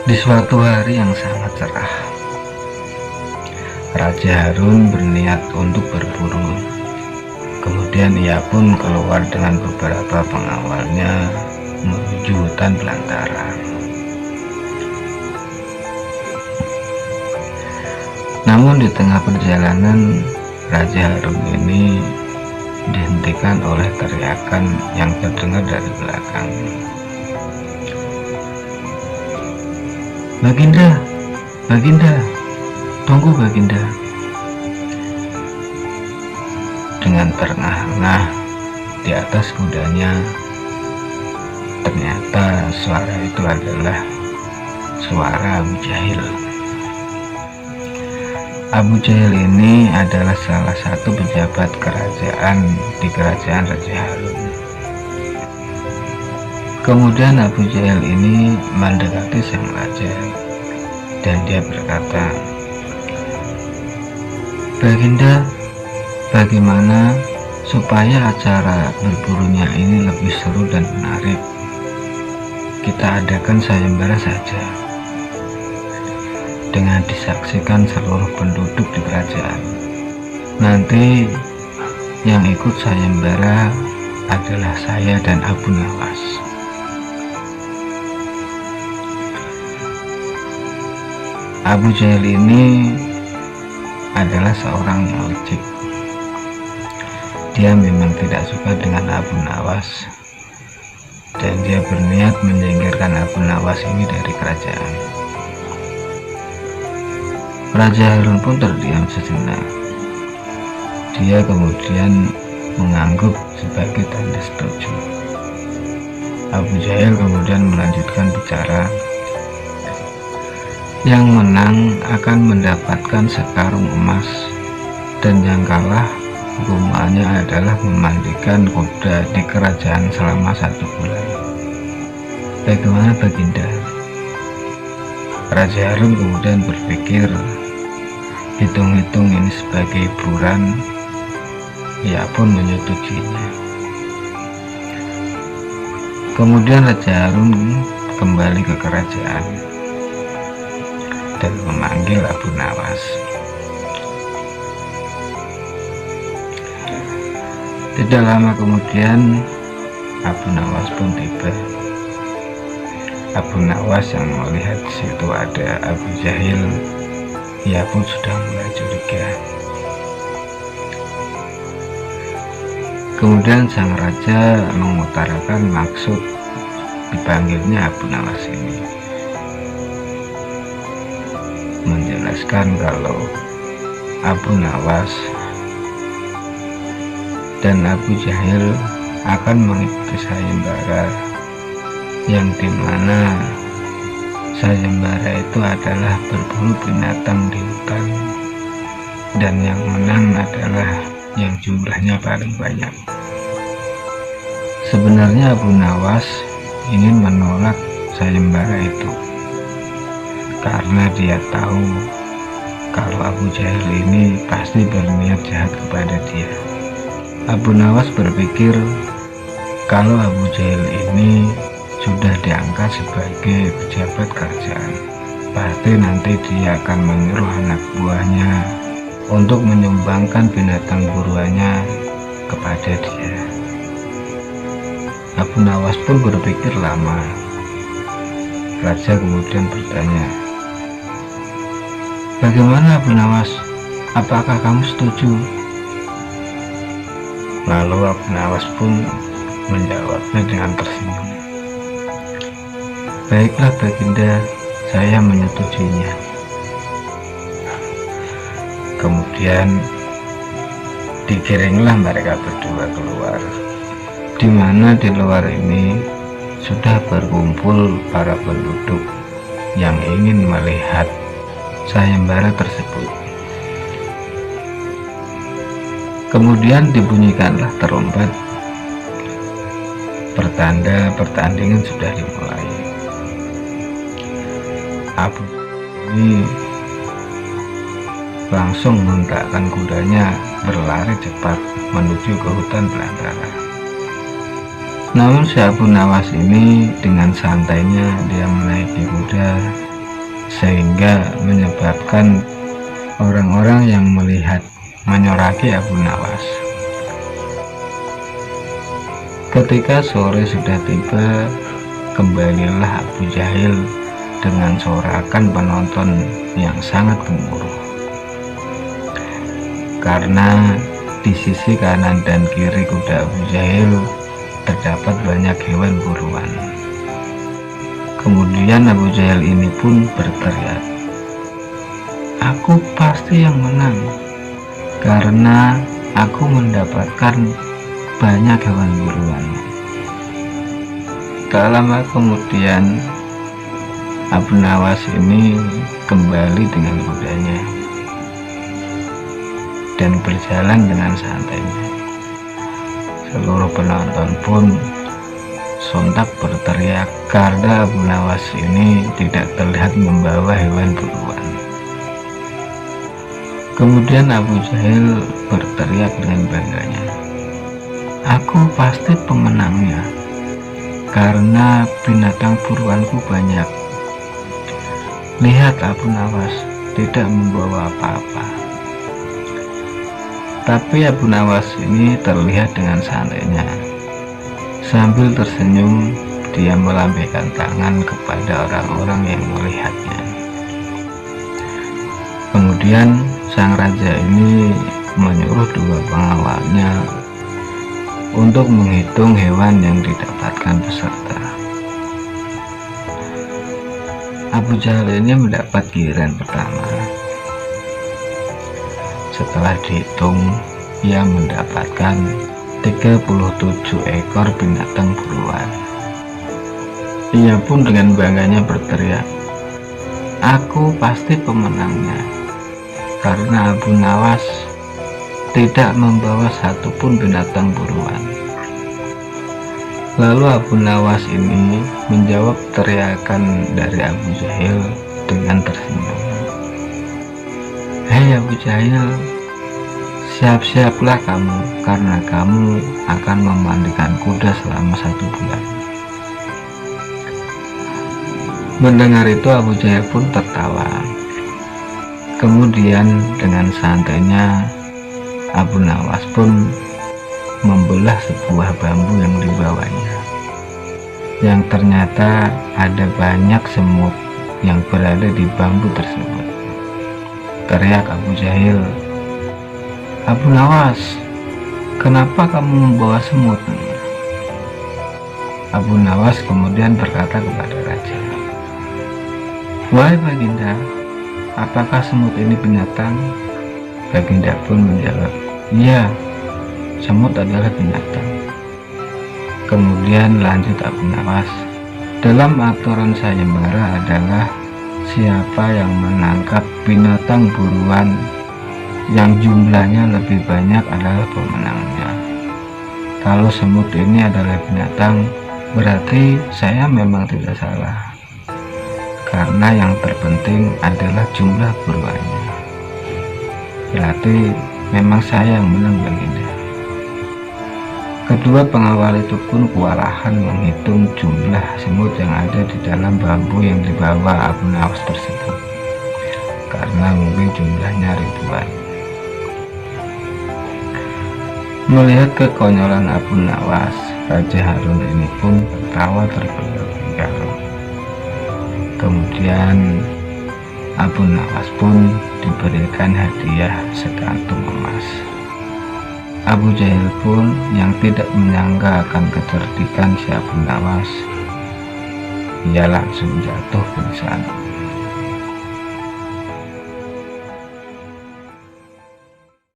Di suatu hari yang sangat cerah, Raja Harun berniat untuk berburu. Kemudian ia pun keluar dengan beberapa pengawalnya menuju hutan belantara. Namun di tengah perjalanan, Raja Harun ini dihentikan oleh teriakan yang terdengar dari belakang. "Baginda, Baginda, tunggu Baginda." Dengan terengah-engah di atas kudanya, ternyata suara itu adalah suara Abu Jahil. Abu Jahil ini adalah salah satu pejabat kerajaan di kerajaan Raja Harun. Kemudian Abu Jahil ini mendekati sang raja dan dia berkata, "Baginda, bagaimana supaya acara berburunya ini lebih seru dan menarik? Kita adakan sayembara saja, dengan disaksikan seluruh penduduk di kerajaan. Nanti yang ikut sayembara adalah saya dan Abu Nawas." Abu Jahil ini adalah seorang yang licik. Dia memang tidak suka dengan Abu Nawas dan dia berniat menyingkirkan Abu Nawas ini dari kerajaan. Raja Harun pun terdiam sejenak. Dia kemudian mengangguk sebagai tanda setuju. Abu Jahil kemudian melanjutkan bicara, "Yang menang akan mendapatkan sekarung emas, dan yang kalah hukumannya adalah memandikan kuda di kerajaan selama 1 bulan. Bagaimana Baginda?" Raja Harun kemudian berpikir, hitung-hitung ini sebagai hiburan, ia pun menyetujuinya. Kemudian Raja Harun kembali ke kerajaan dan memanggil Abu Nawas. Tidak lama kemudian Abu Nawas pun tiba. Abu Nawas yang melihat di situ ada Abu Jahil, ia pun sudah mulai curiga. Kemudian sang raja mengutarakan maksud dipanggilnya Abu Nawas ini, menjelaskan kalau Abu Nawas dan Abu Jahil akan mengikuti sayembara, yang dimana sayembara itu adalah berburu binatang di hutan, dan yang menang adalah yang jumlahnya paling banyak. Sebenarnya Abu Nawas ingin menolak sayembara itu karena dia tahu kalau Abu Jahil ini pasti berniat jahat kepada dia. Abu Nawas berpikir kalau Abu Jahil ini sudah diangkat sebagai pejabat kerajaan, pasti nanti dia akan menyuruh anak buahnya untuk menyumbangkan binatang buruannya kepada dia. Abu Nawas pun berpikir lama. Raja kemudian bertanya, "Bagaimana Abu Nawas? Apakah kamu setuju?" Lalu Abu Nawas pun menjawabnya dengan tersenyum, "Baiklah Baginda, saya menyetujuinya." Kemudian dikiringlah mereka berdua keluar, di mana di luar ini sudah berkumpul para penduduk yang ingin melihat sayembara tersebut. Kemudian dibunyikanlah terompet, pertanda pertandingan sudah dimulai. Abu ini langsung menghentakkan kudanya berlari cepat menuju ke hutan belantara. Namun si Abu Nawas ini dengan santainya dia menaiki kuda sehingga menyebabkan orang-orang yang melihat menyoraki Abu Nawas. Ketika sore sudah tiba, kembalilah Abu Jahil dengan sorakan penonton yang sangat gemuruh, karena di sisi kanan dan kiri kuda Abu Jahil terdapat banyak hewan buruan. Kemudian Abu Jahil ini pun berteriak, "Aku pasti yang menang, karena aku mendapatkan banyak hewan buruan." Tak lama kemudian Abu Nawas ini kembali dengan kudanya dan berjalan dengan santainya. Seluruh penonton pun sontak berteriak karena Abu Nawas ini tidak terlihat membawa hewan buruan. Kemudian Abu Jahil berteriak dengan bangganya, "Aku pasti pemenangnya, karena binatang buruanku banyak. Lihat, Abu Nawas tidak membawa apa-apa." Tapi Abu Nawas ini terlihat dengan santainya. Sambil tersenyum, dia melambaikan tangan kepada orang-orang yang melihatnya. Kemudian sang raja ini menyuruh dua pengawalnya untuk menghitung hewan yang didapatkan peserta. Abu Jahal ini mendapat giliran pertama. Setelah dihitung, ia mendapatkan 37 ekor binatang buruan. Ia pun dengan bangganya berteriak, "Aku pasti pemenangnya, karena Abu Nawas tidak membawa satupun binatang buruan." Lalu Abu Nawas ini menjawab teriakan dari Abu Jahil dengan tersenyum, "Hei Abu Jahil, siap-siaplah kamu, karena kamu akan memandikan kuda selama 1 bulan." Mendengar itu Abu Jahil pun tertawa. Kemudian dengan santainya Abu Nawas pun membelah sebuah bambu yang dibawanya, yang ternyata ada banyak semut yang berada di bambu tersebut. Teriak Abu Jahil, "Abu Nawas, kenapa kamu membawa semut?" Abu Nawas kemudian berkata kepada raja, "Wahai Baginda, apakah semut ini binatang?" Baginda pun menjawab, "Iya, semut adalah binatang." Kemudian lanjut Abu Nawas, "Dalam aturan sayembara adalah siapa yang menangkap binatang buruan yang jumlahnya lebih banyak adalah pemenangnya. Kalau semut ini adalah binatang, berarti saya memang tidak salah, karena yang terpenting adalah jumlah buruannya. Berarti memang saya yang menang, Baginda." Kedua pengawal itu pun kewalahan menghitung jumlah semut yang ada di dalam bambu yang dibawa Abu Nawas tersebut, karena mungkin jumlahnya ribuan. Melihat kekonyolan Abu Nawas, Raja Harun ini pun tertawa terbengkalai. Kemudian Abu Nawas pun diberikan hadiah sekantung emas. Abu Jahil pun yang tidak menyangka akan kecerdikan si Abu Nawas, ia langsung jatuh pingsan.